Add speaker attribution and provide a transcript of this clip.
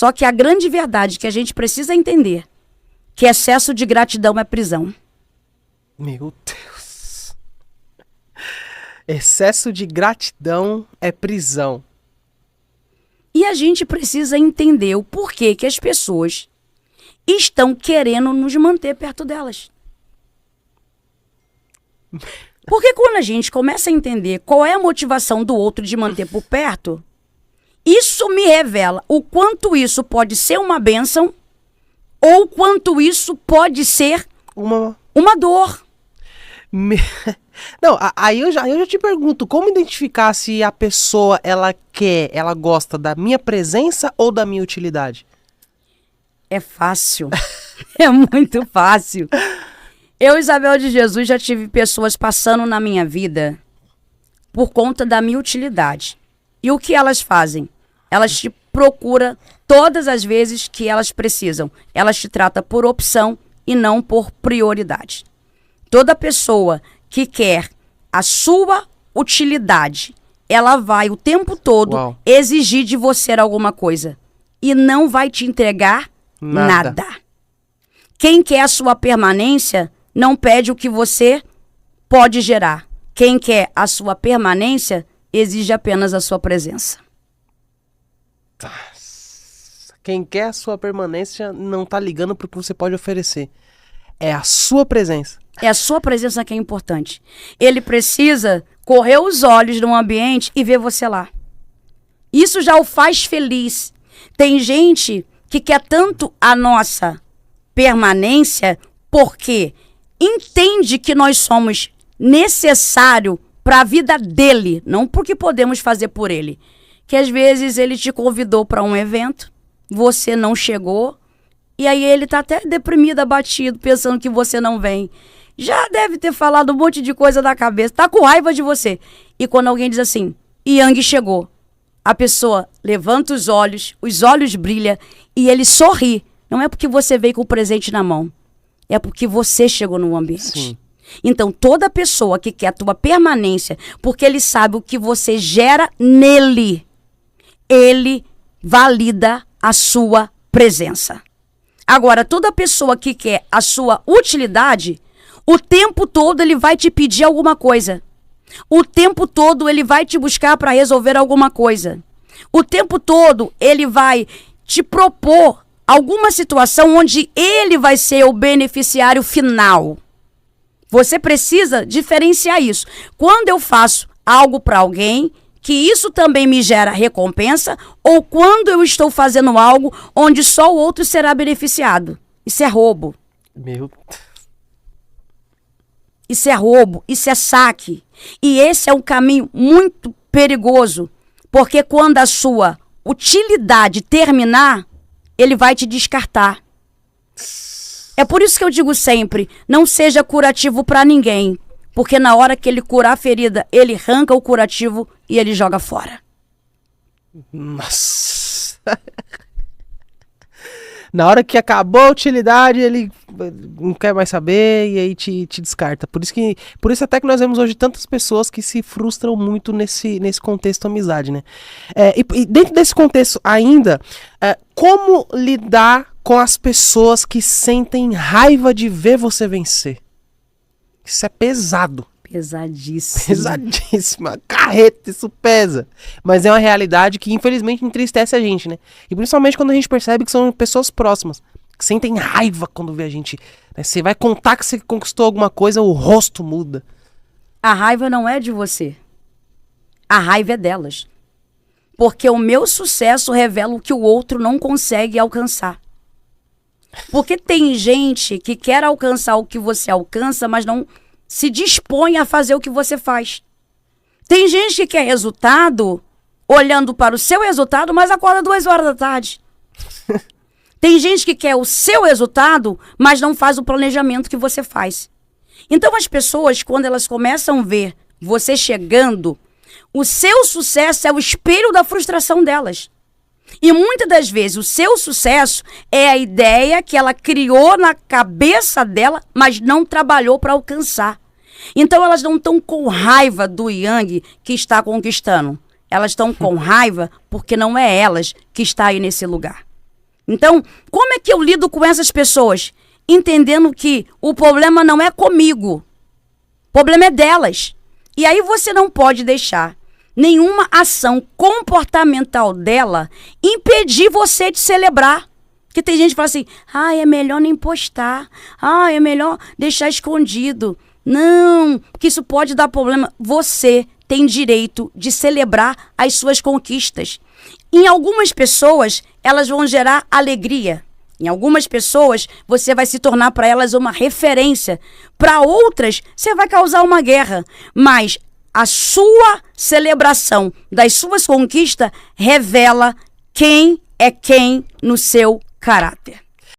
Speaker 1: Só que a grande verdade que a gente precisa entender, que excesso de gratidão é prisão.
Speaker 2: Meu Deus. Excesso de gratidão é prisão.
Speaker 1: E a gente precisa entender o porquê que as pessoas estão querendo nos manter perto delas. Porque quando a gente começa a entender qual é a motivação do outro de manter por perto, isso me revela o quanto isso pode ser uma bênção ou quanto isso pode ser uma dor.
Speaker 2: Não, aí eu já te pergunto, como identificar se a pessoa, ela gosta da minha presença ou da minha utilidade?
Speaker 1: É fácil. É muito fácil. Eu, Isabel de Jesus, já tive pessoas passando na minha vida por conta da minha utilidade. E o que elas fazem? Elas te procuram todas as vezes que elas precisam. Elas te tratam por opção e não por prioridade. Toda pessoa que quer a sua utilidade, ela vai o tempo todo exigir de você alguma coisa. E não vai te entregar nada. Quem quer a sua permanência não pede o que você pode gerar. Quem quer a sua permanência exige apenas a sua presença.
Speaker 2: Quem quer a sua permanência não tá ligando pro que você pode oferecer. É a sua presença.
Speaker 1: É a sua presença que é importante. Ele precisa correr os olhos no ambiente e ver você lá. Isso já o faz feliz. Tem gente que quer tanto a nossa permanência porque entende que nós somos necessário para a vida dele, não porque podemos fazer por ele. Que às vezes ele te convidou para um evento, você não chegou, e aí ele tá até deprimido, abatido, pensando que você não vem. Já deve ter falado um monte de coisa da cabeça, tá com raiva de você. E quando alguém diz assim, Yang chegou, a pessoa levanta os olhos brilham e ele sorri. Não é porque você veio com o presente na mão, é porque você chegou no ambiente.
Speaker 2: Sim.
Speaker 1: Então, toda pessoa que quer a tua permanência, porque ele sabe o que você gera nele, ele valida a sua presença. Agora, toda pessoa que quer a sua utilidade, o tempo todo ele vai te pedir alguma coisa. O tempo todo ele vai te buscar para resolver alguma coisa. O tempo todo ele vai te propor alguma situação onde ele vai ser o beneficiário final. Você precisa diferenciar isso. Quando eu faço algo para alguém, que isso também me gera recompensa, ou quando eu estou fazendo algo onde só o outro será beneficiado. Isso é roubo. Isso é roubo, isso é saque. E esse é um caminho muito perigoso, porque quando a sua utilidade terminar, ele vai te descartar. É por isso que eu digo sempre, não seja curativo para ninguém, porque na hora que ele curar a ferida, ele arranca o curativo e ele joga fora.
Speaker 2: Nossa. Na hora que acabou a utilidade, ele não quer mais saber e aí te descarta. Por isso até que nós vemos hoje tantas pessoas que se frustram muito nesse contexto amizade, né? E dentro desse contexto ainda, como lidar com as pessoas que sentem raiva de ver você vencer? Isso é pesado.
Speaker 1: Pesadíssimo.
Speaker 2: Pesadíssima. Carreta, isso pesa. Mas é uma realidade que infelizmente entristece a gente, né? E principalmente quando a gente percebe que são pessoas próximas, que sentem raiva quando vê a gente. Né? Você vai contar que você conquistou alguma coisa, o rosto muda.
Speaker 1: A raiva não é de você. A raiva é delas. Porque o meu sucesso revela o que o outro não consegue alcançar. Porque tem gente que quer alcançar o que você alcança, mas não se dispõe a fazer o que você faz. Tem gente que quer resultado olhando para o seu resultado, mas acorda 2 horas da tarde. Tem gente que quer o seu resultado, mas não faz o planejamento que você faz. Então as pessoas, quando elas começam a ver você chegando, o seu sucesso é o espelho da frustração delas. E muitas das vezes o seu sucesso é a ideia que ela criou na cabeça dela, mas não trabalhou para alcançar. Então elas não estão com raiva do Yang que está conquistando. Elas estão com raiva porque não é elas que está aí nesse lugar. Então, como é que eu lido com essas pessoas? Entendendo que o problema não é comigo, o problema é delas. E aí você não pode deixar nenhuma ação comportamental dela impedir você de celebrar. Porque tem gente que fala assim, é melhor nem postar, é melhor deixar escondido. Não, porque isso pode dar problema. Você tem direito de celebrar as suas conquistas. Em algumas pessoas, elas vão gerar alegria. Em algumas pessoas, você vai se tornar para elas uma referência. Para outras, você vai causar uma guerra. Mas a sua celebração das suas conquistas revela quem é quem no seu caráter.